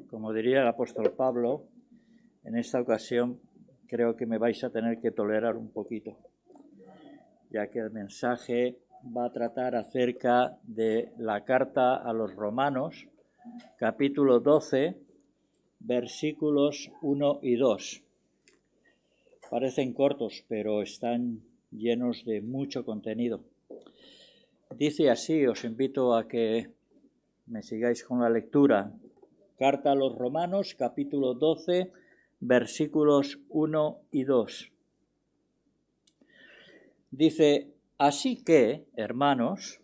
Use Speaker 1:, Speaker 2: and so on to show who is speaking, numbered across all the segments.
Speaker 1: como diría el apóstol Pablo, en esta ocasión creo que me vais a tener que tolerar un poquito, ya que el mensaje va a tratar acerca de la carta a los Romanos, capítulo 12, versículos 1 y 2. Parecen cortos, pero están llenos de mucho contenido. Dice así, os invito a que me sigáis con la lectura. Carta a los Romanos, capítulo 12, versículos 1 y 2. Dice, así que, hermanos,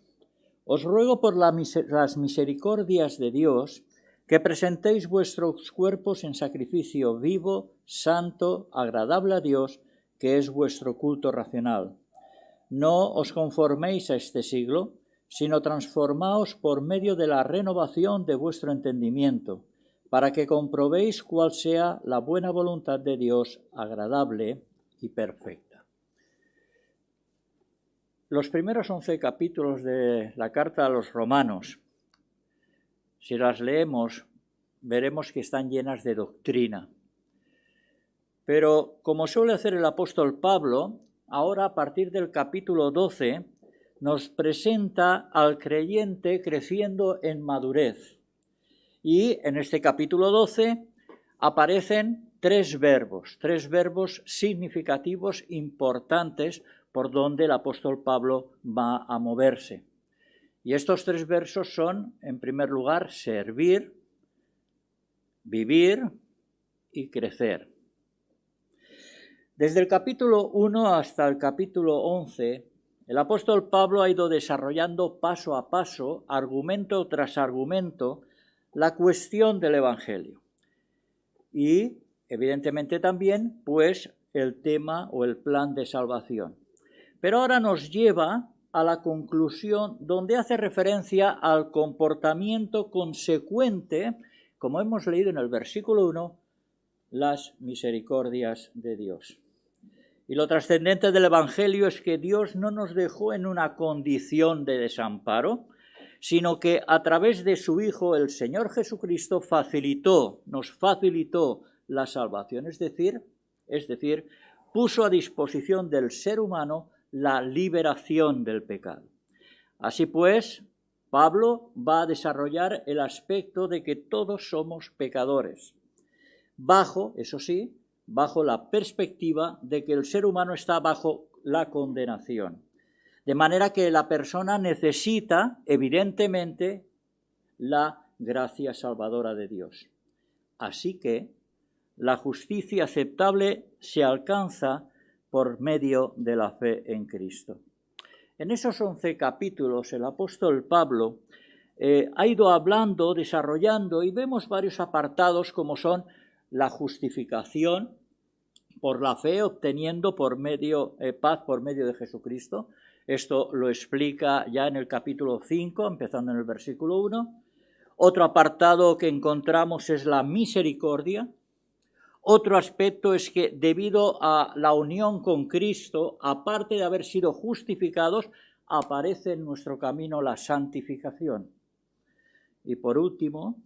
Speaker 1: os ruego por las misericordias de Dios que presentéis vuestros cuerpos en sacrificio vivo, santo, agradable a Dios, que es vuestro culto racional. No os conforméis a este siglo, sino transformaos por medio de la renovación de vuestro entendimiento, para que comprobéis cuál sea la buena voluntad de Dios, agradable y perfecta. Los primeros 11 capítulos de la carta a los Romanos, si las leemos, veremos que están llenas de doctrina. Pero, como suele hacer el apóstol Pablo, ahora a partir del capítulo 12, nos presenta al creyente creciendo en madurez. Y en este capítulo 12 aparecen tres verbos significativos, importantes, por donde el apóstol Pablo va a moverse. Y estos tres versos son, en primer lugar, servir, vivir y crecer. Desde el capítulo 1 hasta el capítulo 11, el apóstol Pablo ha ido desarrollando paso a paso, argumento tras argumento, la cuestión del Evangelio. Y, evidentemente también, pues, el tema o el plan de salvación. Pero ahora nos lleva a la conclusión donde hace referencia al comportamiento consecuente, como hemos leído en el versículo 1, las misericordias de Dios. Y lo trascendente del Evangelio es que Dios no nos dejó en una condición de desamparo, sino que a través de su Hijo, el Señor Jesucristo, nos facilitó la salvación, es decir, puso a disposición del ser humano la liberación del pecado. Así pues, Pablo va a desarrollar el aspecto de que todos somos pecadores, bajo la perspectiva de que el ser humano está bajo la condenación. De manera que la persona necesita, evidentemente, la gracia salvadora de Dios. Así que la justicia aceptable se alcanza por medio de la fe en Cristo. En esos 11 capítulos el apóstol Pablo ha ido hablando, desarrollando, y vemos varios apartados como son la justificación por la fe, obteniendo paz por medio de Jesucristo. Esto lo explica ya en el capítulo 5, empezando en el versículo 1. Otro apartado que encontramos es la misericordia. Otro aspecto es que debido a la unión con Cristo, aparte de haber sido justificados, aparece en nuestro camino la santificación. Y por último,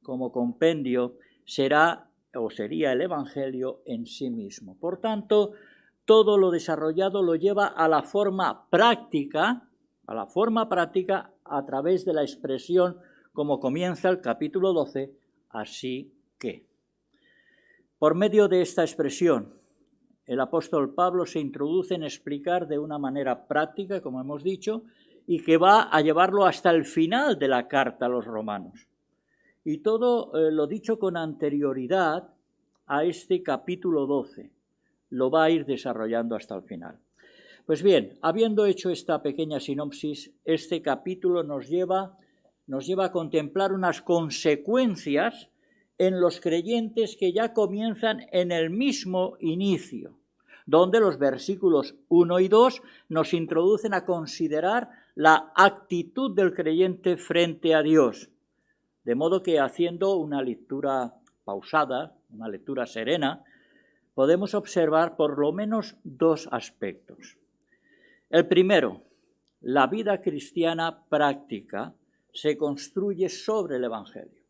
Speaker 1: como compendio, sería el Evangelio en sí mismo. Por tanto, todo lo desarrollado lo lleva a la forma práctica a través de la expresión, como comienza el capítulo 12, así que. Por medio de esta expresión, el apóstol Pablo se introduce en explicar de una manera práctica, como hemos dicho, y que va a llevarlo hasta el final de la carta a los Romanos. Y todo lo dicho con anterioridad a este capítulo 12, lo va a ir desarrollando hasta el final. Pues bien, habiendo hecho esta pequeña sinopsis, este capítulo nos lleva a contemplar unas consecuencias en los creyentes que ya comienzan en el mismo inicio, donde los versículos 1 y 2 nos introducen a considerar la actitud del creyente frente a Dios. De modo que, haciendo una lectura pausada, una lectura serena, podemos observar por lo menos dos aspectos. El primero, la vida cristiana práctica se construye sobre el Evangelio.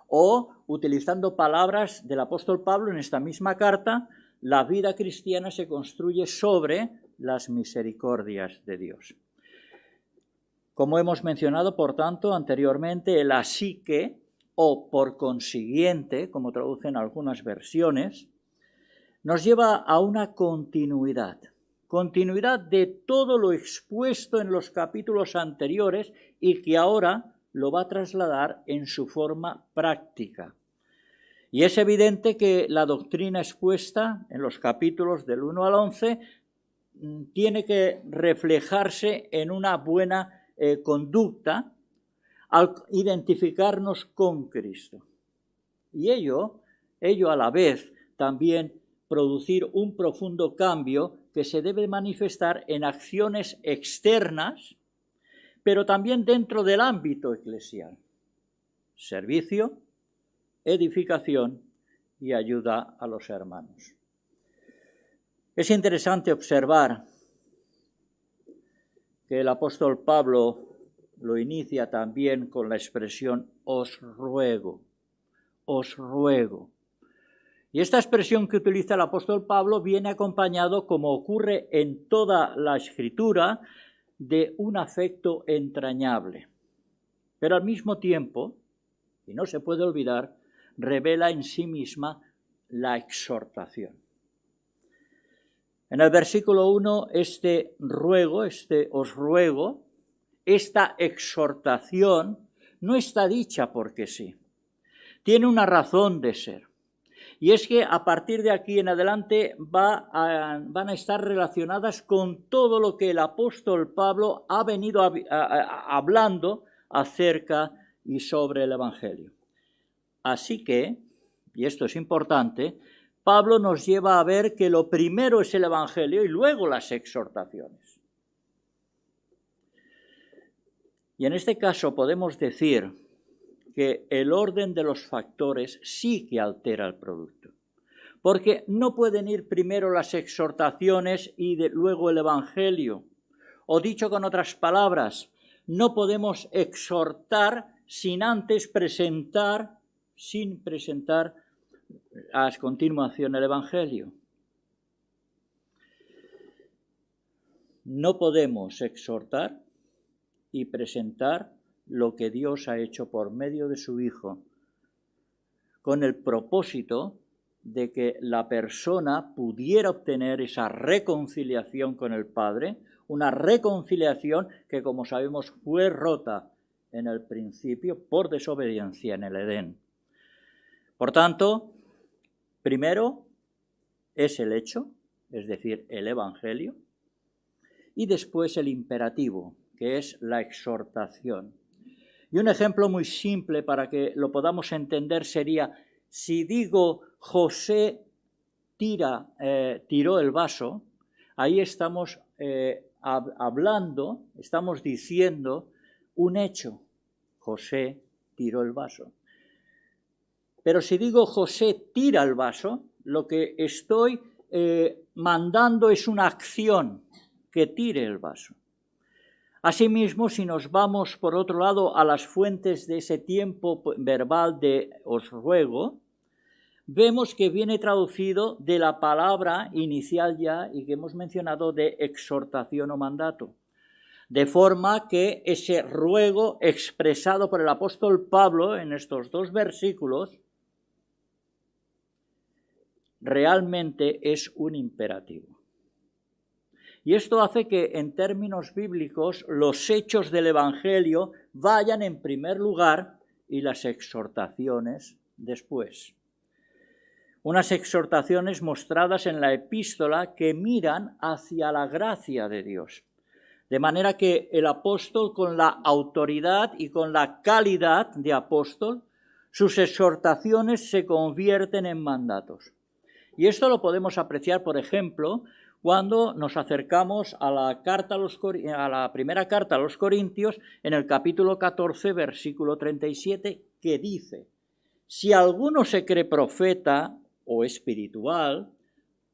Speaker 1: O, utilizando palabras del apóstol Pablo en esta misma carta, la vida cristiana se construye sobre las misericordias de Dios. Como hemos mencionado, por tanto, anteriormente, el así que, o por consiguiente, como traducen algunas versiones, nos lleva a una continuidad de todo lo expuesto en los capítulos anteriores y que ahora lo va a trasladar en su forma práctica. Y es evidente que la doctrina expuesta en los capítulos del 1 al 11 tiene que reflejarse en una buena conducta al identificarnos con Cristo. Y ello a la vez también producir un profundo cambio que se debe manifestar en acciones externas, pero también dentro del ámbito eclesial. Servicio, edificación y ayuda a los hermanos. Es interesante observar que el apóstol Pablo lo inicia también con la expresión os ruego, os ruego. Y esta expresión que utiliza el apóstol Pablo viene acompañado, como ocurre en toda la Escritura, de un afecto entrañable. Pero al mismo tiempo, y no se puede olvidar, revela en sí misma la exhortación. En el versículo 1, este ruego, este os ruego, esta exhortación no está dicha porque sí. Tiene una razón de ser. Y es que a partir de aquí en adelante van a estar relacionadas con todo lo que el apóstol Pablo ha venido hablando acerca y sobre el Evangelio. Así que, y esto es importante, Pablo nos lleva a ver que lo primero es el Evangelio y luego las exhortaciones. Y en este caso podemos decir que el orden de los factores sí que altera el producto, porque no pueden ir primero las exhortaciones y luego el Evangelio. O dicho con otras palabras, no podemos exhortar sin antes presentar a continuación el Evangelio. No podemos exhortar y presentar lo que Dios ha hecho por medio de su Hijo, con el propósito de que la persona pudiera obtener esa reconciliación con el Padre, una reconciliación que, como sabemos, fue rota en el principio por desobediencia en el Edén. Por tanto, primero es el hecho, es decir, el Evangelio, y después el imperativo, que es la exhortación. Y un ejemplo muy simple para que lo podamos entender sería, si digo José tiró el vaso, ahí estamos hablando, estamos diciendo un hecho, José tiró el vaso. Pero si digo José tira el vaso, lo que estoy mandando es una acción, que tire el vaso. Asimismo, si nos vamos, por otro lado, a las fuentes de ese tiempo verbal de os ruego, vemos que viene traducido de la palabra inicial ya y que hemos mencionado de exhortación o mandato. De forma que ese ruego expresado por el apóstol Pablo en estos dos versículos realmente es un imperativo. Y esto hace que, en términos bíblicos, los hechos del Evangelio vayan en primer lugar y las exhortaciones después. Unas exhortaciones mostradas en la epístola que miran hacia la gracia de Dios. De manera que el apóstol, con la autoridad y con la calidad de apóstol, sus exhortaciones se convierten en mandatos. Y esto lo podemos apreciar, por ejemplo, cuando nos acercamos a la primera carta a los Corintios, en el capítulo 14, versículo 37, que dice: si alguno se cree profeta o espiritual,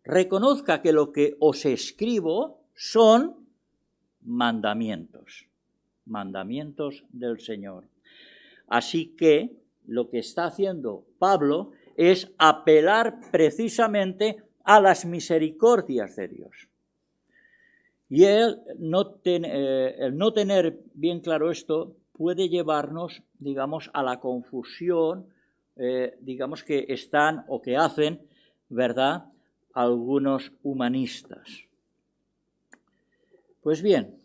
Speaker 1: reconozca que lo que os escribo son mandamientos del Señor. Así que lo que está haciendo Pablo es apelar precisamente a las misericordias de Dios. Y el no tener bien claro esto puede llevarnos, digamos, a la confusión, digamos, que están o que hacen, ¿verdad?, algunos humanistas. Pues bien,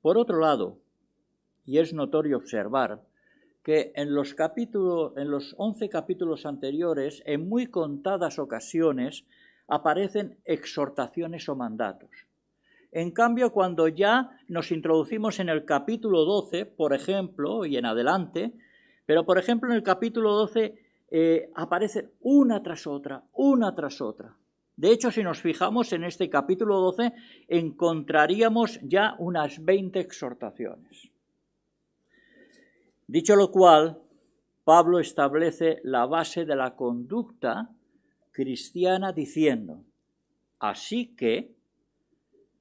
Speaker 1: por otro lado, y es notorio observar que en los 11 capítulos anteriores, en muy contadas ocasiones, aparecen exhortaciones o mandatos. En cambio, cuando ya nos introducimos en el capítulo 12, por ejemplo, y en adelante, pero por ejemplo en el capítulo 12 aparecen una tras otra. De hecho, si nos fijamos en este capítulo 12, encontraríamos ya unas 20 exhortaciones. Dicho lo cual, Pablo establece la base de la conducta cristiana diciendo: así que,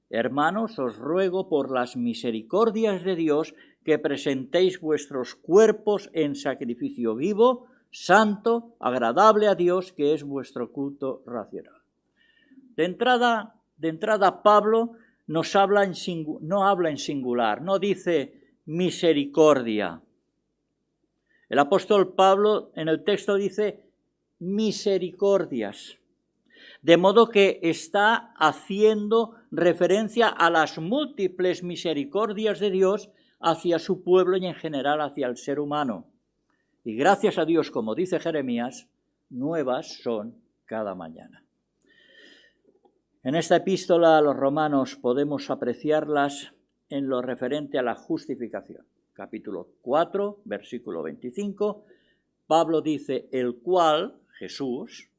Speaker 1: hermanos, os ruego por las misericordias de Dios que presentéis vuestros cuerpos en sacrificio vivo, santo, agradable a Dios, que es vuestro culto racional. De entrada Pablo no habla en singular, no dice misericordia. El apóstol Pablo en el texto dice misericordias, de modo que está haciendo referencia a las múltiples misericordias de Dios hacia su pueblo y en general hacia el ser humano. Y gracias a Dios, como dice Jeremías, nuevas son cada mañana. En esta epístola a los romanos podemos apreciarlas en lo referente a la justificación. Capítulo 4, versículo 25, Pablo dice: el cual, Jesús,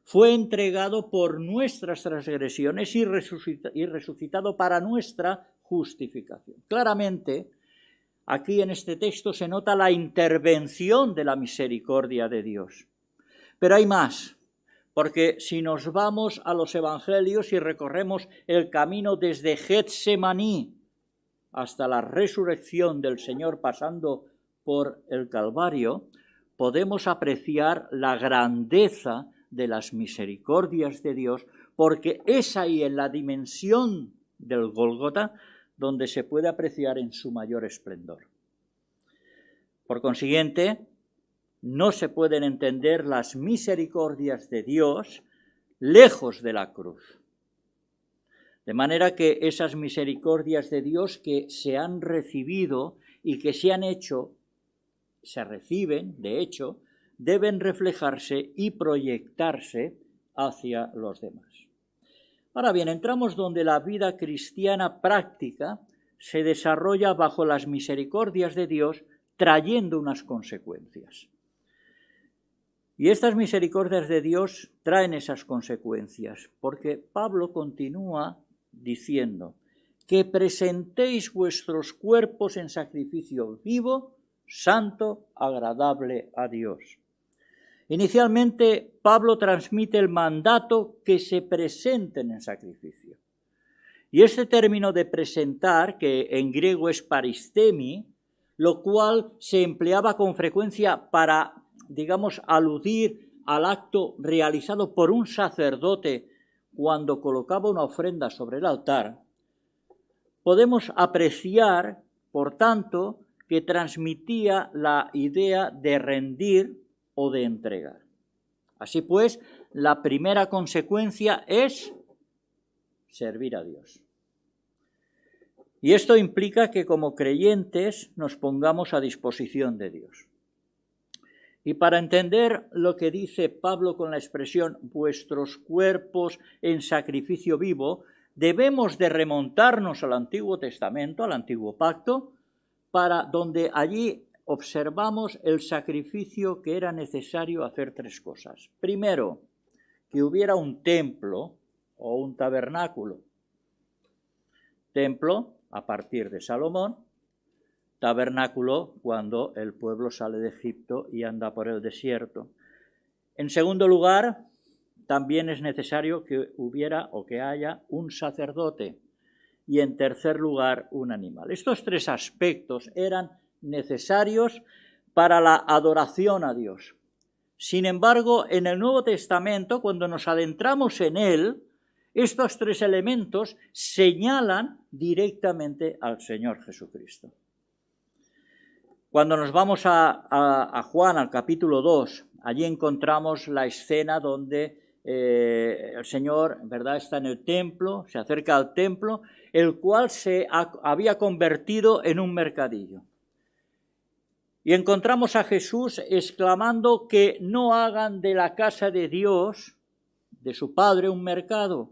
Speaker 1: fue entregado por nuestras transgresiones y resucitado para nuestra justificación. Claramente, aquí en este texto se nota la intervención de la misericordia de Dios. Pero hay más, porque si nos vamos a los evangelios y recorremos el camino desde Getsemaní hasta la resurrección del Señor pasando por el Calvario, podemos apreciar la grandeza de las misericordias de Dios, porque es ahí en la dimensión del Gólgota donde se puede apreciar en su mayor esplendor. Por consiguiente, no se pueden entender las misericordias de Dios lejos de la cruz. De manera que esas misericordias de Dios que se han recibido y que se han hecho, se reciben, de hecho, deben reflejarse y proyectarse hacia los demás. Ahora bien, entramos donde la vida cristiana práctica se desarrolla bajo las misericordias de Dios, trayendo unas consecuencias. Y estas misericordias de Dios traen esas consecuencias, porque Pablo continúa diciendo que presentéis vuestros cuerpos en sacrificio vivo, santo, agradable a Dios. Inicialmente, Pablo transmite el mandato que se presenten en sacrificio. Y este término de presentar, que en griego es paristemi, lo cual se empleaba con frecuencia para, digamos, aludir al acto realizado por un sacerdote cuando colocaba una ofrenda sobre el altar, podemos apreciar, por tanto, que transmitía la idea de rendir o de entregar. Así pues, la primera consecuencia es servir a Dios. Y esto implica que como creyentes nos pongamos a disposición de Dios. Y para entender lo que dice Pablo con la expresión vuestros cuerpos en sacrificio vivo, debemos de remontarnos al Antiguo Testamento, al Antiguo Pacto, para donde allí observamos el sacrificio que era necesario hacer tres cosas. Primero, que hubiera un templo o un tabernáculo. Templo a partir de Salomón, tabernáculo cuando el pueblo sale de Egipto y anda por el desierto. En segundo lugar, también es necesario que hubiera o que haya un sacerdote. Y en tercer lugar, un animal. Estos tres aspectos eran necesarios para la adoración a Dios. Sin embargo, en el Nuevo Testamento, cuando nos adentramos en él, estos tres elementos señalan directamente al Señor Jesucristo. Cuando nos vamos a Juan, al capítulo 2, allí encontramos la escena donde el Señor, ¿verdad?, está en el templo, se acerca al templo, el cual se había convertido en un mercadillo. Y encontramos a Jesús exclamando que no hagan de la casa de Dios, de su Padre, un mercado.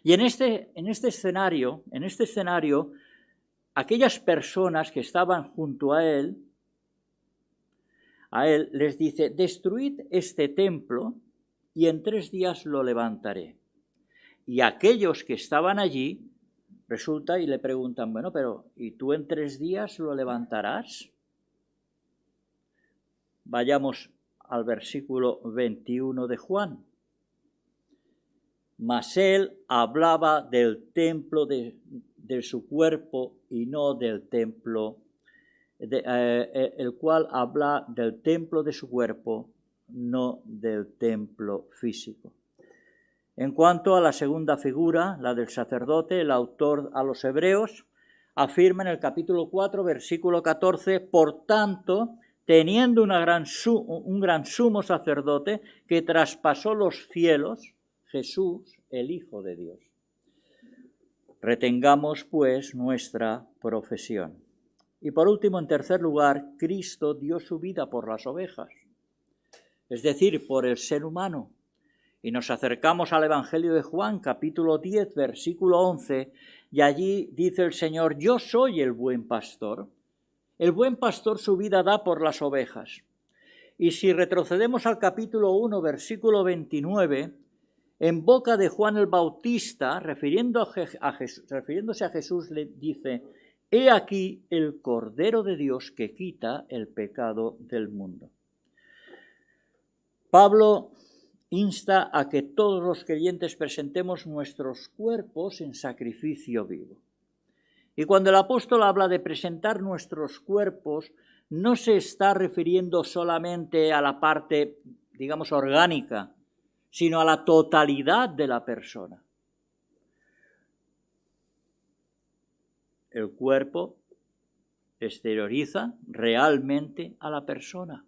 Speaker 1: Y en este escenario, aquellas personas que estaban junto a él les dice: destruid este templo y en 3 días lo levantaré. Y aquellos que estaban allí resulta y le preguntan: bueno, pero ¿y tú en 3 días lo levantarás? Vayamos al versículo 21 de Juan. Mas él hablaba del templo de su cuerpo y no del templo, el cual habla del templo de su cuerpo, no del templo físico. En cuanto a la segunda figura, la del sacerdote, el autor a los Hebreos afirma en el capítulo 4, versículo 14: por tanto, teniendo un gran sumo sacerdote que traspasó los cielos, Jesús, el Hijo de Dios. Retengamos, pues, nuestra profesión. Y por último, en tercer lugar, Cristo dio su vida por las ovejas, es decir, por el ser humano. Y nos acercamos al Evangelio de Juan, capítulo 10, versículo 11, y allí dice el Señor: yo soy el buen pastor. El buen pastor su vida da por las ovejas. Y si retrocedemos al capítulo 1, versículo 29, en boca de Juan el Bautista, refiriéndose a Jesús, le dice: he aquí el Cordero de Dios que quita el pecado del mundo. Pablo insta a que todos los creyentes presentemos nuestros cuerpos en sacrificio vivo. Y cuando el apóstol habla de presentar nuestros cuerpos, no se está refiriendo solamente a la parte, digamos, orgánica, sino a la totalidad de la persona. El cuerpo exterioriza realmente a la persona.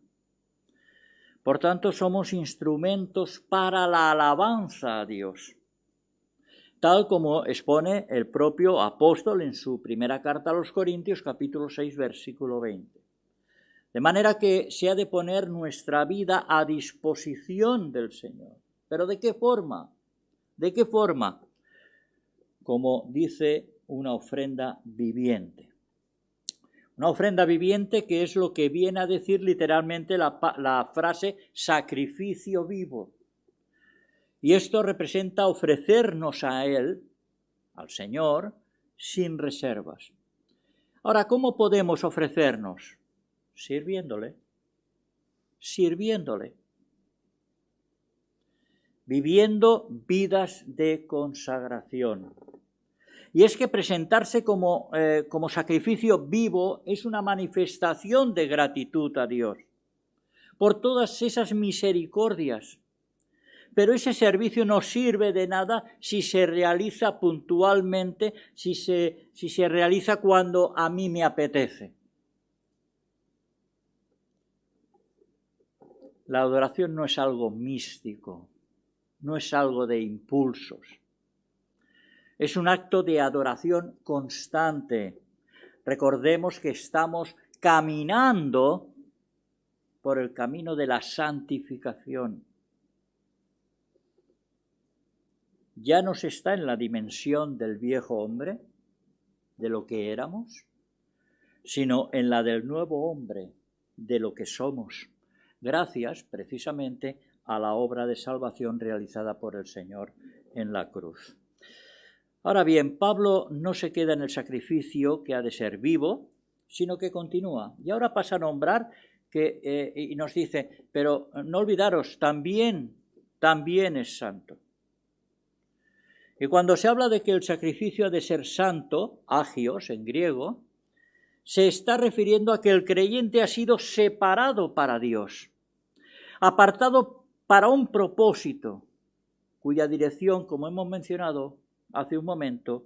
Speaker 1: Por tanto, somos instrumentos para la alabanza a Dios, tal como expone el propio apóstol en su primera carta a los Corintios, capítulo 6, versículo 20. De manera que se ha de poner nuestra vida a disposición del Señor. ¿Pero de qué forma? ¿De qué forma? Como dice, una ofrenda viviente. Una ofrenda viviente, que es lo que viene a decir literalmente la frase sacrificio vivo. Y esto representa ofrecernos a Él, al Señor, sin reservas. Ahora, ¿cómo podemos ofrecernos? Sirviéndole. Viviendo vidas de consagración. Y es que presentarse como sacrificio vivo es una manifestación de gratitud a Dios por todas esas misericordias. Pero ese servicio no sirve de nada si se realiza puntualmente, si se realiza cuando a mí me apetece. La adoración no es algo místico, no es algo de impulsos. Es un acto de adoración constante. Recordemos que estamos caminando por el camino de la santificación. Ya no se está en la dimensión del viejo hombre, de lo que éramos, sino en la del nuevo hombre, de lo que somos, gracias precisamente a la obra de salvación realizada por el Señor en la cruz. Ahora bien, Pablo no se queda en el sacrificio que ha de ser vivo, sino que continúa. Y ahora pasa a nombrar y nos dice: pero no olvidaros, también es santo. Y cuando se habla de que el sacrificio ha de ser santo, agios en griego, se está refiriendo a que el creyente ha sido separado para Dios, apartado para un propósito, cuya dirección, como hemos mencionado hace un momento,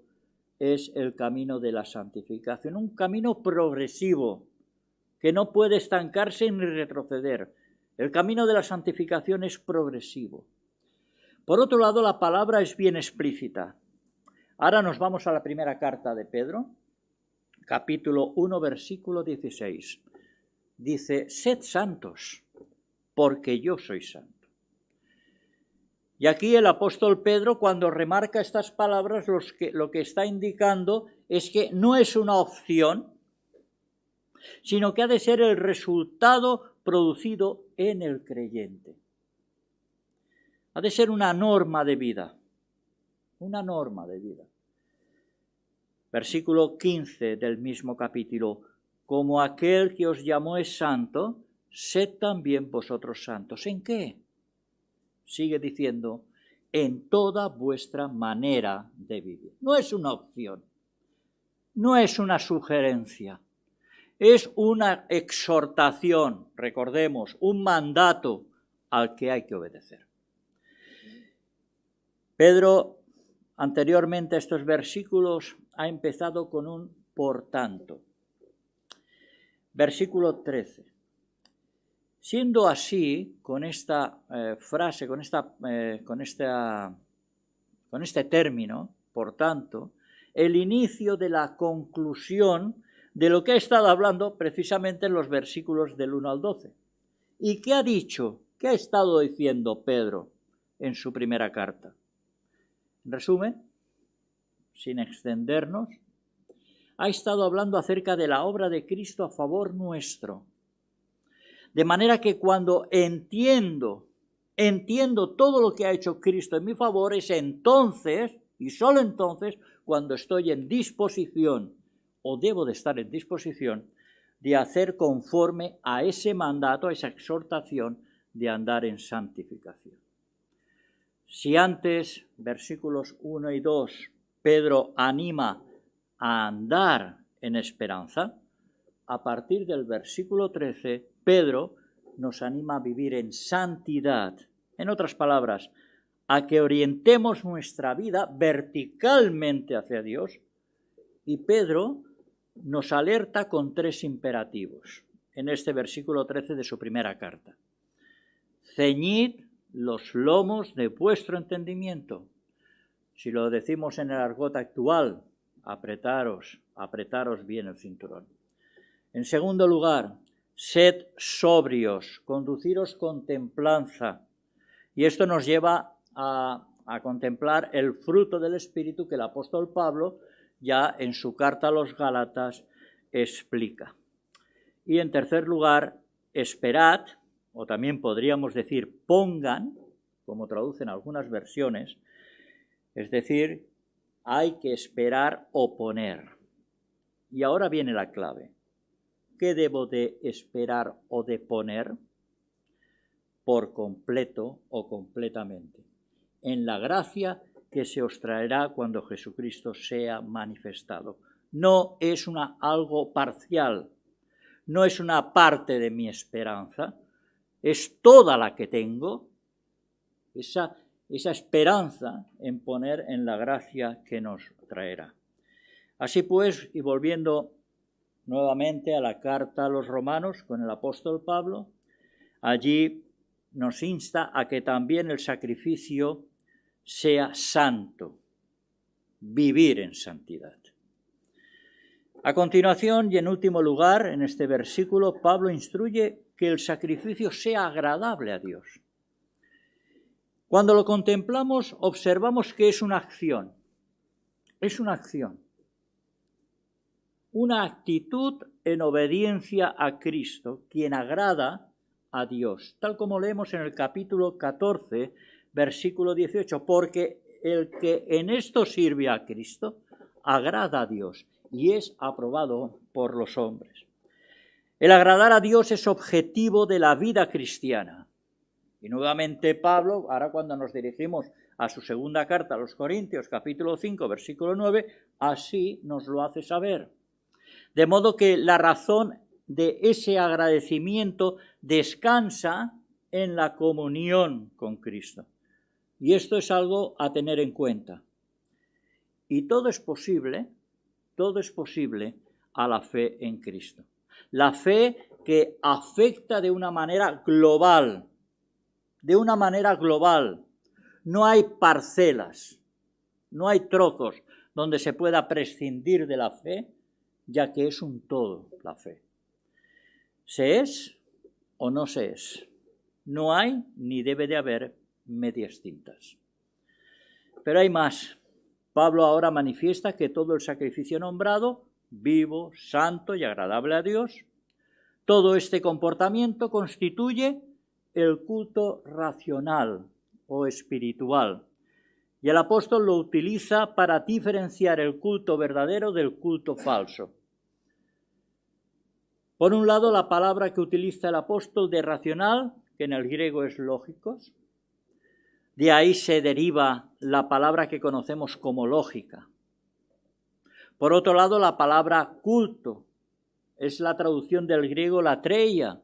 Speaker 1: es el camino de la santificación, un camino progresivo que no puede estancarse ni retroceder. El camino de la santificación es progresivo. Por otro lado, la palabra es bien explícita. Ahora nos vamos a la primera carta de Pedro, capítulo 1, versículo 16. Dice, sed santos, porque yo soy santo. Y aquí el apóstol Pedro, cuando remarca estas palabras, lo que está indicando es que no es una opción, sino que ha de ser el resultado producido en el creyente. Ha de ser una norma de vida, una norma de vida. Versículo 15 del mismo capítulo, como aquel que os llamó es santo, sed también vosotros santos. ¿En qué? Sigue diciendo, en toda vuestra manera de vivir. No es una opción, no es una sugerencia, es una exhortación, recordemos, un mandato al que hay que obedecer. Pedro, anteriormente a estos versículos, ha empezado con un por tanto. Versículo 13. Siendo así, con esta frase, con este término, por tanto, el inicio de la conclusión de lo que ha estado hablando precisamente en los versículos del 1 al 12. ¿Y qué ha dicho? ¿Qué ha estado diciendo Pedro en su primera carta? En resumen, sin extendernos, ha estado hablando acerca de la obra de Cristo a favor nuestro. De manera que cuando entiendo todo lo que ha hecho Cristo en mi favor, es entonces, y solo entonces, cuando estoy en disposición, o debo de estar en disposición, de hacer conforme a ese mandato, a esa exhortación de andar en santificación. Si antes, versículos 1 y 2, Pedro anima a andar en esperanza, a partir del versículo 13, Pedro nos anima a vivir en santidad. En otras palabras, a que orientemos nuestra vida verticalmente hacia Dios. Y Pedro nos alerta con 3 imperativos en este versículo 13 de su primera carta. Ceñid los lomos de vuestro entendimiento. Si lo decimos en el argot actual, apretaros bien el cinturón. En segundo lugar, sed sobrios, conduciros con templanza. Y esto nos lleva a contemplar el fruto del Espíritu que el apóstol Pablo ya en su carta a los Gálatas explica. Y en tercer lugar, esperad, o también podríamos decir pongan, como traducen algunas versiones, es decir, hay que esperar o poner. Y ahora viene la clave. ¿Qué debo de esperar o de poner? Por completo o completamente, en la gracia que se os traerá cuando Jesucristo sea manifestado. No es algo parcial, no es una parte de mi esperanza, es toda la que tengo, esa esperanza en poner en la gracia que nos traerá. Así pues, y volviendo nuevamente a la carta a los romanos con el apóstol Pablo, allí nos insta a que también el sacrificio sea santo, vivir en santidad. A continuación y en último lugar, en este versículo, Pablo instruye que el sacrificio sea agradable a Dios. Cuando lo contemplamos, observamos que es una acción. Es una acción. Una actitud en obediencia a Cristo, quien agrada a Dios, tal como leemos en el capítulo 14, versículo 18, porque el que en esto sirve a Cristo agrada a Dios y es aprobado por los hombres. El agradar a Dios es objetivo de la vida cristiana. Y nuevamente Pablo, ahora cuando nos dirigimos a su segunda carta a los Corintios, capítulo 5, versículo 9, así nos lo hace saber. De modo que la razón de ese agradecimiento descansa en la comunión con Cristo. Y esto es algo a tener en cuenta. Y todo es posible a la fe en Cristo. La fe que afecta de una manera global. No hay parcelas, no hay trozos donde se pueda prescindir de la fe, ya que es un todo la fe. ¿Se es o no se es? No hay ni debe de haber medias tintas. Pero hay más. Pablo ahora manifiesta que todo el sacrificio nombrado, vivo, santo y agradable a Dios, todo este comportamiento constituye el culto racional o espiritual. Y el apóstol lo utiliza para diferenciar el culto verdadero del culto falso. Por un lado, la palabra que utiliza el apóstol de racional, que en el griego es lógicos, de ahí se deriva la palabra que conocemos como lógica. Por otro lado, la palabra culto es la traducción del griego latreia.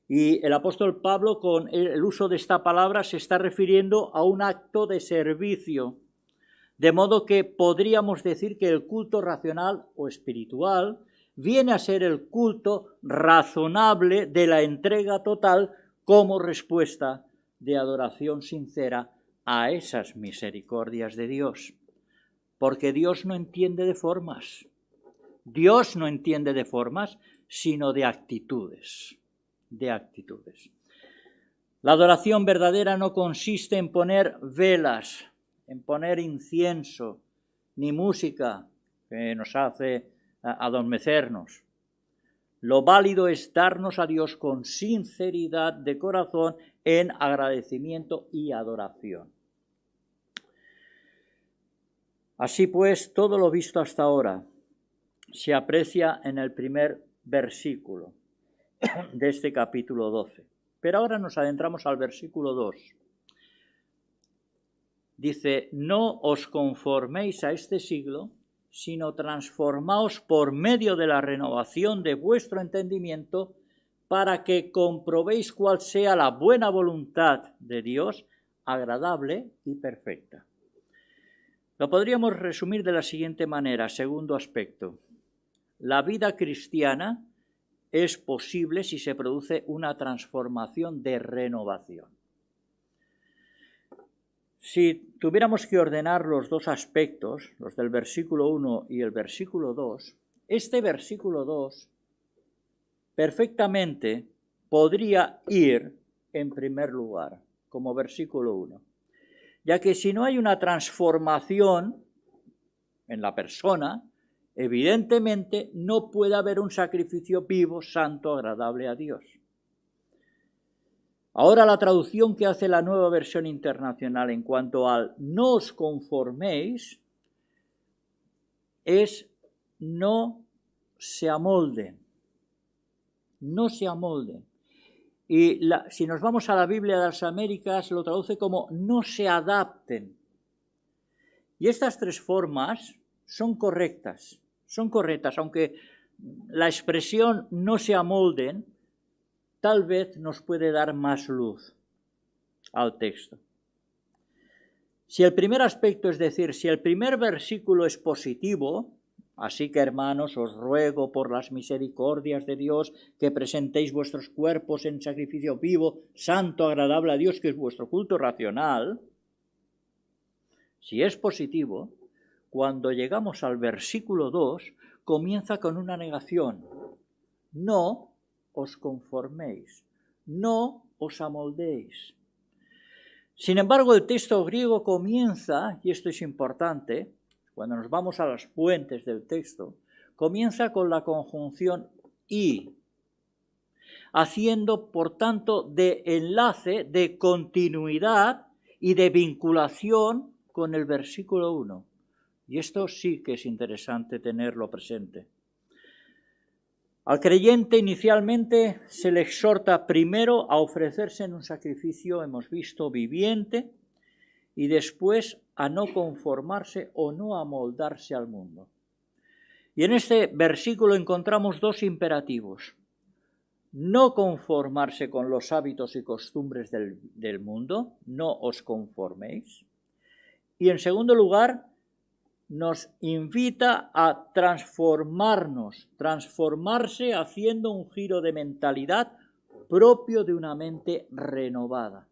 Speaker 1: Y el apóstol Pablo, con el uso de esta palabra, se está refiriendo a un acto de servicio. De modo que podríamos decir que el culto racional o espiritual viene a ser el culto razonable de la entrega total como respuesta de adoración sincera a esas misericordias de Dios. Porque Dios no entiende de formas. Dios no entiende de formas, sino de actitudes. La adoración verdadera no consiste en poner velas, en poner incienso, ni música que nos hace adormecernos. Lo válido es darnos a Dios con sinceridad de corazón en agradecimiento y adoración. Así pues, todo lo visto hasta ahora se aprecia en el primer versículo de este capítulo 12. Pero ahora nos adentramos al versículo 2. Dice, no os conforméis a este siglo, sino transformaos por medio de la renovación de vuestro entendimiento, para que comprobéis cuál sea la buena voluntad de Dios, agradable y perfecta. Lo podríamos resumir de la siguiente manera, segundo aspecto. La vida cristiana es posible si se produce una transformación de renovación. Si tuviéramos que ordenar los dos aspectos, los del versículo 1 y el versículo 2, este versículo 2 perfectamente podría ir en primer lugar, como versículo 1, ya que si no hay una transformación en la persona, evidentemente no puede haber un sacrificio vivo, santo, agradable a Dios. Ahora la traducción que hace la Nueva Versión Internacional en cuanto al no os conforméis es no se amolden. No se amolden. Y si nos vamos a la Biblia de las Américas lo traduce como no se adapten. Y estas tres formas son correctas, aunque la expresión no se amolden tal vez nos puede dar más luz al texto. Si el primer aspecto, es decir, si el primer versículo es positivo, así que hermanos, os ruego por las misericordias de Dios que presentéis vuestros cuerpos en sacrificio vivo, santo, agradable a Dios, que es vuestro culto racional, si es positivo, cuando llegamos al versículo 2, comienza con una negación. No os conforméis, no os amoldéis. Sin embargo, el texto griego comienza, y esto es importante, cuando nos vamos a las fuentes del texto, comienza con la conjunción y, haciendo, por tanto, de enlace, de continuidad y de vinculación con el versículo 1. Y esto sí que es interesante tenerlo presente. Al creyente inicialmente se le exhorta primero a ofrecerse en un sacrificio, hemos visto, viviente, y después a no conformarse o no amoldarse al mundo. Y en este versículo encontramos dos imperativos. No conformarse con los hábitos y costumbres del mundo, no os conforméis. Y en segundo lugar, nos invita a transformarse haciendo un giro de mentalidad propio de una mente renovada.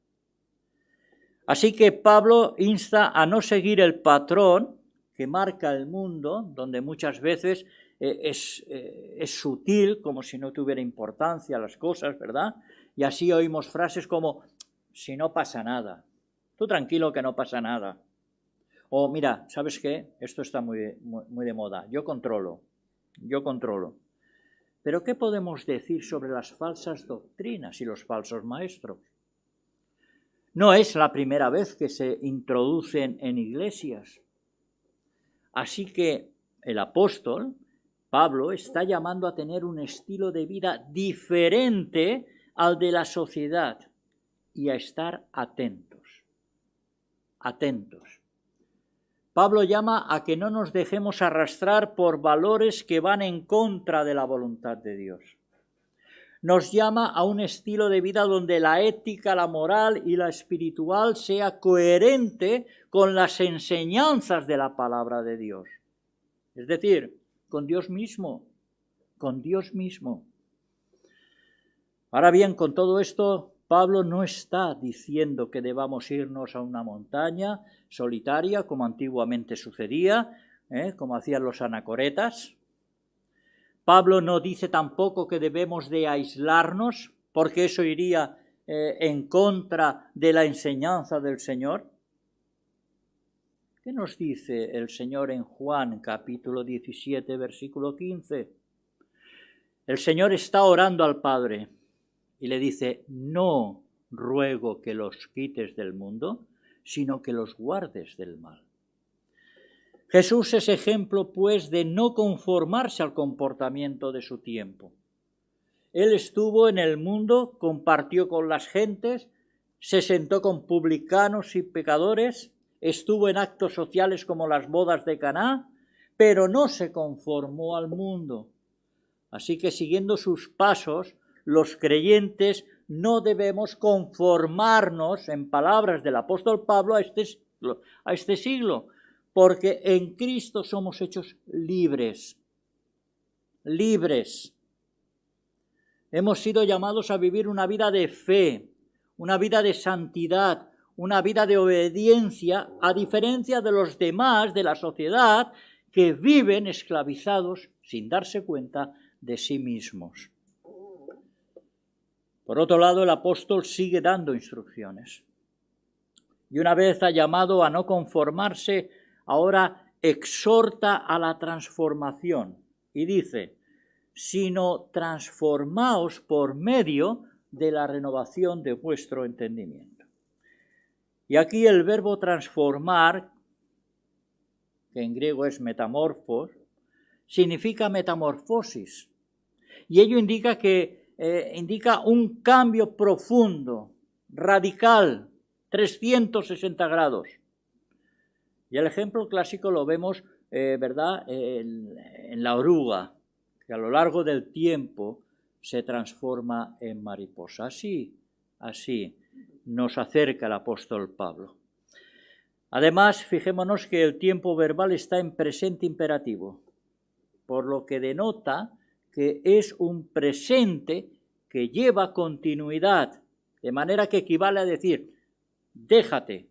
Speaker 1: Así que Pablo insta a no seguir el patrón que marca el mundo, donde muchas veces es sutil, como si no tuviera importancia las cosas, ¿verdad? Y así oímos frases como, si no pasa nada, tú tranquilo que no pasa nada. O mira, ¿sabes qué? Esto está muy de moda, yo controlo. Pero ¿qué podemos decir sobre las falsas doctrinas y los falsos maestros? No es la primera vez que se introducen en iglesias. Así que el apóstol Pablo está llamando a tener un estilo de vida diferente al de la sociedad y a estar atentos. Pablo llama a que no nos dejemos arrastrar por valores que van en contra de la voluntad de Dios. Nos llama a un estilo de vida donde la ética, la moral y la espiritual sea coherente con las enseñanzas de la palabra de Dios. Es decir, con Dios mismo. Ahora bien, con todo esto, Pablo no está diciendo que debamos irnos a una montaña solitaria, como antiguamente sucedía, como hacían los anacoretas. Pablo no dice tampoco que debemos de aislarnos, porque eso iría en contra de la enseñanza del Señor. ¿Qué nos dice el Señor en Juan capítulo 17, versículo 15? El Señor está orando al Padre y le dice, no ruego que los quites del mundo, sino que los guardes del mal. Jesús es ejemplo, pues, de no conformarse al comportamiento de su tiempo. Él estuvo en el mundo, compartió con las gentes, se sentó con publicanos y pecadores, estuvo en actos sociales como las bodas de Caná, pero no se conformó al mundo. Así que siguiendo sus pasos, los creyentes no debemos conformarnos, en palabras del apóstol Pablo, a este siglo, porque en Cristo somos hechos libres. Hemos sido llamados a vivir una vida de fe, una vida de santidad, una vida de obediencia, a diferencia de los demás de la sociedad que viven esclavizados sin darse cuenta de sí mismos. Por otro lado, el apóstol sigue dando instrucciones. Y una vez ha llamado a no conformarse, ahora exhorta a la transformación y dice, sino transformaos por medio de la renovación de vuestro entendimiento. Y aquí el verbo transformar, que en griego es metamorfos, significa metamorfosis. Y ello indica un cambio profundo, radical, 360 grados. Y el ejemplo clásico lo vemos, ¿verdad?, en la oruga, que a lo largo del tiempo se transforma en mariposa. Así nos acerca el apóstol Pablo. Además, fijémonos que el tiempo verbal está en presente imperativo, por lo que denota que es un presente que lleva continuidad, de manera que equivale a decir, déjate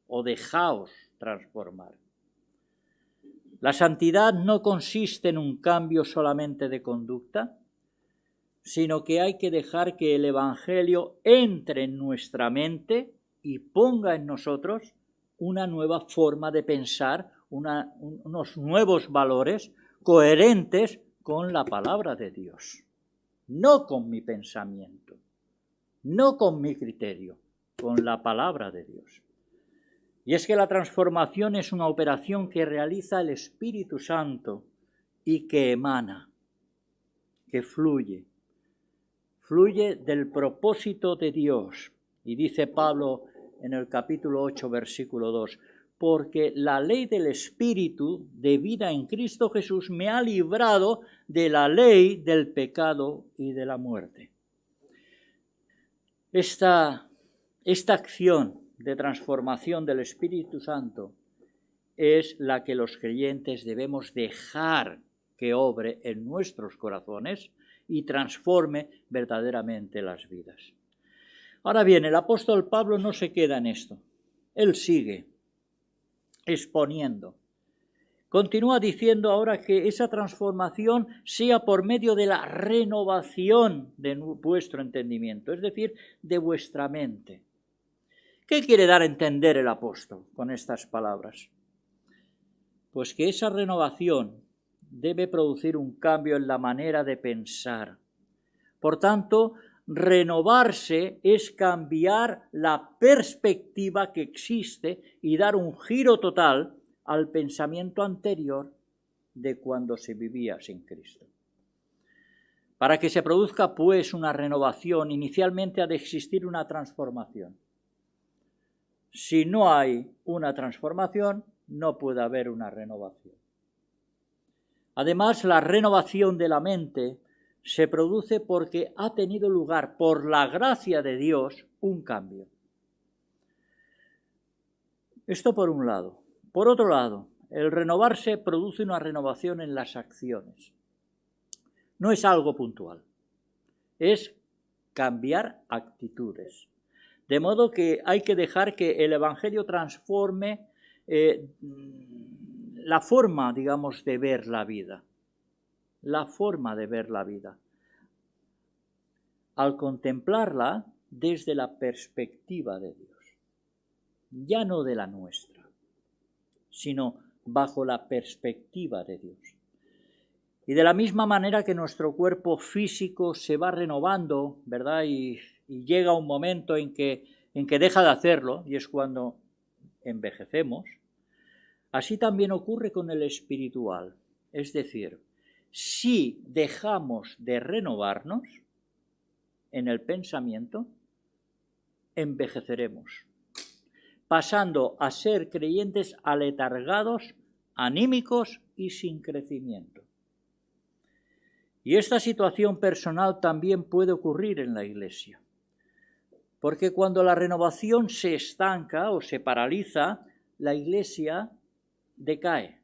Speaker 1: o dejaos transformar. La santidad no consiste en un cambio solamente de conducta, sino que hay que dejar que el Evangelio entre en nuestra mente y ponga en nosotros una nueva forma de pensar, unos nuevos valores coherentes con la palabra de Dios. No con mi pensamiento, no con mi criterio, con la palabra de Dios. Y es que la transformación es una operación que realiza el Espíritu Santo y que emana, que fluye del propósito de Dios. Y dice Pablo en el capítulo 8, versículo 2, porque la ley del Espíritu de vida en Cristo Jesús me ha librado de la ley del pecado y de la muerte. Esta acción de transformación del Espíritu Santo es la que los creyentes debemos dejar que obre en nuestros corazones y transforme verdaderamente las vidas. Ahora bien, el apóstol Pablo no se queda en esto. Él sigue exponiendo. Continúa diciendo ahora que esa transformación sea por medio de la renovación de vuestro entendimiento, es decir, de vuestra mente. ¿Qué quiere dar a entender el apóstol con estas palabras? Pues que esa renovación debe producir un cambio en la manera de pensar. Por tanto, renovarse es cambiar la perspectiva que existe y dar un giro total al pensamiento anterior de cuando se vivía sin Cristo. Para que se produzca, pues, una renovación, inicialmente ha de existir una transformación. Si no hay una transformación, no puede haber una renovación. Además, la renovación de la mente se produce porque ha tenido lugar, por la gracia de Dios, un cambio. Esto por un lado. Por otro lado, el renovarse produce una renovación en las acciones. No es algo puntual, es cambiar actitudes. De modo que hay que dejar que el Evangelio transforme la forma, digamos, de ver la vida. La forma de ver la vida. Al contemplarla desde la perspectiva de Dios. Ya no de la nuestra, sino bajo la perspectiva de Dios. Y de la misma manera que nuestro cuerpo físico se va renovando, ¿verdad? Y llega un momento en que deja de hacerlo, y es cuando envejecemos, así también ocurre con el espiritual. Es decir, si dejamos de renovarnos en el pensamiento, envejeceremos, pasando a ser creyentes aletargados, anímicos y sin crecimiento. Y esta situación personal también puede ocurrir en la Iglesia, porque cuando la renovación se estanca o se paraliza, la Iglesia decae.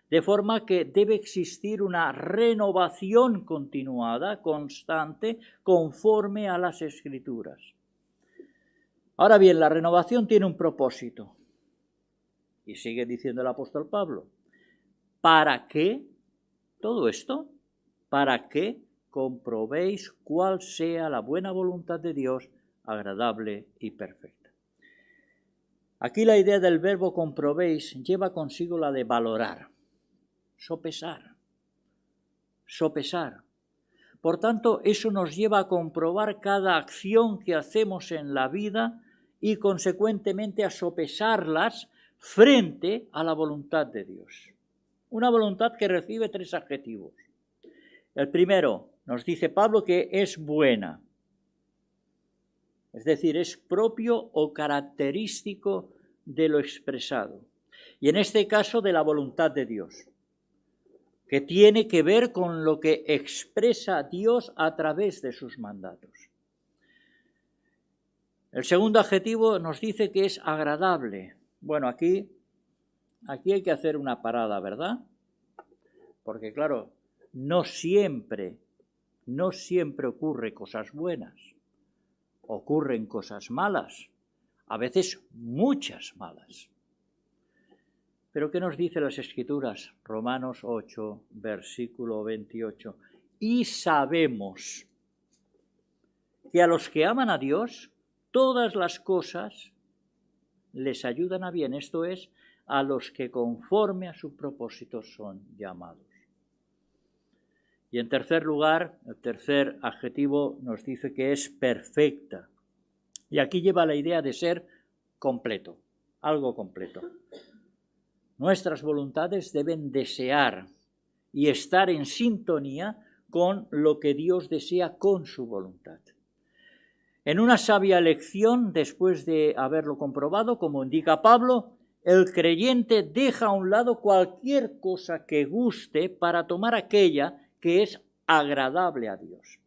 Speaker 1: De forma que debe existir una renovación continuada, constante, conforme a las Escrituras. Ahora bien, la renovación tiene un propósito. Y sigue diciendo el apóstol Pablo. ¿Para qué todo esto? Para que comprobéis cuál sea la buena voluntad de Dios, agradable y perfecta. Aquí la idea del verbo comprobéis lleva consigo la de valorar. Sopesar. Por tanto, eso nos lleva a comprobar cada acción que hacemos en la vida y, consecuentemente, a sopesarlas frente a la voluntad de Dios. Una voluntad que recibe 3 adjetivos. El primero, nos dice Pablo que es buena. Es decir, es propio o característico de lo expresado. Y en este caso, de la voluntad de Dios, que tiene que ver con lo que expresa Dios a través de sus mandatos. El segundo adjetivo nos dice que es agradable. Bueno, aquí hay que hacer una parada, ¿verdad? Porque claro, no siempre ocurren cosas buenas. Ocurren cosas malas, a veces muchas malas. Pero ¿qué nos dicen las Escrituras? Romanos 8, versículo 28. Y sabemos que a los que aman a Dios, todas las cosas les ayudan a bien. Esto es, a los que conforme a su propósito son llamados. Y en tercer lugar, el tercer adjetivo nos dice que es perfecta. Y aquí lleva la idea de ser completo, algo completo. Nuestras voluntades deben desear y estar en sintonía con lo que Dios desea con su voluntad. En una sabia elección, después de haberlo comprobado, como indica Pablo, el creyente deja a un lado cualquier cosa que guste para tomar aquella que es agradable a Dios.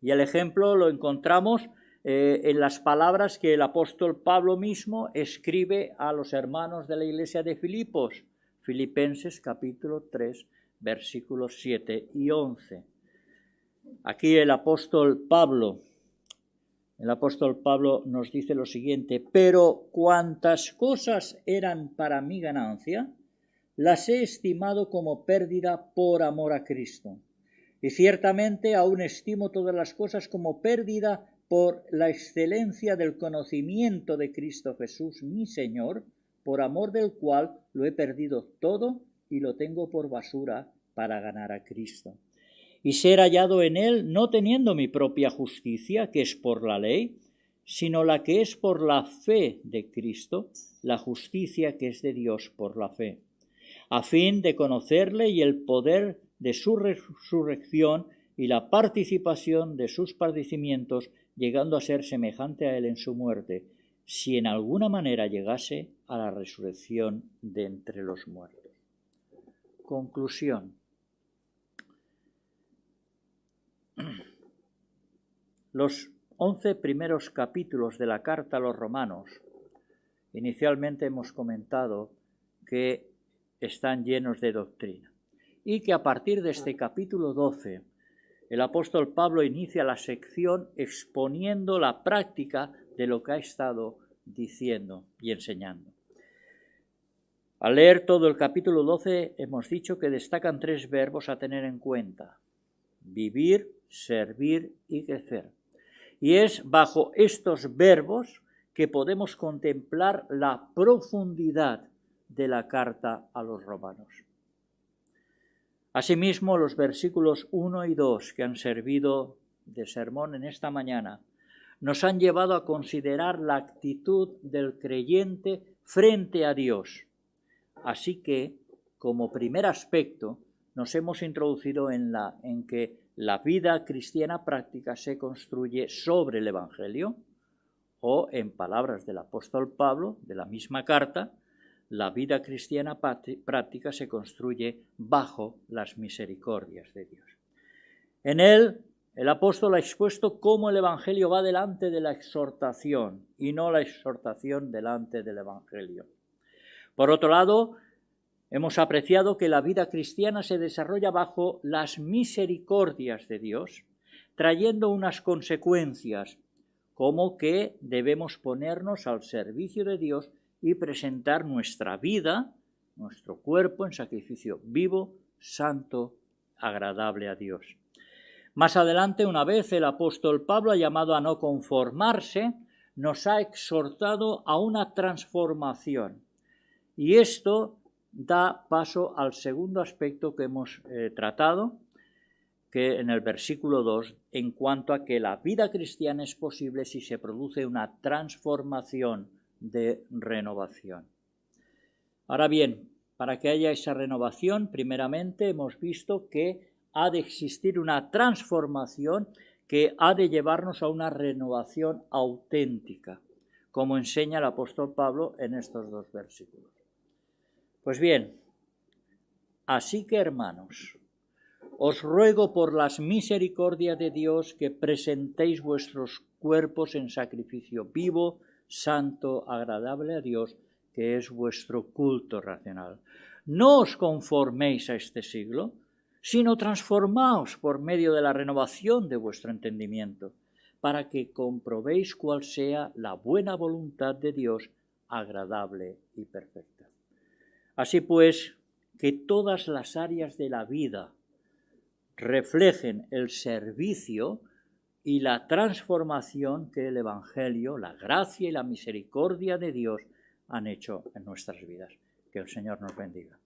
Speaker 1: Y el ejemplo lo encontramos en las palabras que el apóstol Pablo mismo escribe a los hermanos de la iglesia de Filipos, Filipenses capítulo 3, versículos 7 y 11. Aquí el apóstol Pablo nos dice lo siguiente: pero cuantas cosas eran para mi ganancia, las he estimado como pérdida por amor a Cristo. Y ciertamente aún estimo todas las cosas como pérdida por la excelencia del conocimiento de Cristo Jesús, mi Señor, por amor del cual lo he perdido todo y lo tengo por basura para ganar a Cristo. Y ser hallado en él, no teniendo mi propia justicia, que es por la ley, sino la que es por la fe de Cristo, la justicia que es de Dios por la fe, a fin de conocerle y el poder de su resurrección y la participación de sus padecimientos, llegando a ser semejante a él en su muerte, si en alguna manera llegase a la resurrección de entre los muertos. Conclusión. Los 11 primeros capítulos de la carta a los romanos, inicialmente hemos comentado que están llenos de doctrina y que a partir de este capítulo 12 el apóstol Pablo inicia la sección exponiendo la práctica de lo que ha estado diciendo y enseñando. Al leer todo el capítulo 12 hemos dicho que destacan 3 verbos a tener en cuenta: vivir, servir y crecer. Y es bajo estos verbos que podemos contemplar la profundidad de la carta a los romanos. Asimismo, los versículos 1 y 2 que han servido de sermón en esta mañana nos han llevado a considerar la actitud del creyente frente a Dios. Así que, como primer aspecto, nos hemos introducido en que la vida cristiana práctica se construye sobre el Evangelio, o, en palabras del apóstol Pablo, de la misma carta, la vida cristiana práctica se construye bajo las misericordias de Dios. En él, el apóstol ha expuesto cómo el Evangelio va delante de la exhortación y no la exhortación delante del Evangelio. Por otro lado, hemos apreciado que la vida cristiana se desarrolla bajo las misericordias de Dios, trayendo unas consecuencias, como que debemos ponernos al servicio de Dios y presentar nuestra vida, nuestro cuerpo, en sacrificio vivo, santo, agradable a Dios. Más adelante, una vez el apóstol Pablo ha llamado a no conformarse, nos ha exhortado a una transformación. Y esto da paso al segundo aspecto que hemos tratado, que en el versículo 2, en cuanto a que la vida cristiana es posible si se produce una transformación de renovación. Ahora bien, para que haya esa renovación, primeramente hemos visto que ha de existir una transformación que ha de llevarnos a una renovación auténtica, como enseña el apóstol Pablo en estos 2 versículos. Pues bien, así que, hermanos, os ruego por las misericordias de Dios que presentéis vuestros cuerpos en sacrificio vivo, santo, agradable a Dios, que es vuestro culto racional. No os conforméis a este siglo, sino transformaos por medio de la renovación de vuestro entendimiento, para que comprobéis cuál sea la buena voluntad de Dios, agradable y perfecta. Así pues, que todas las áreas de la vida reflejen el servicio y la transformación que el Evangelio, la gracia y la misericordia de Dios han hecho en nuestras vidas. Que el Señor nos bendiga.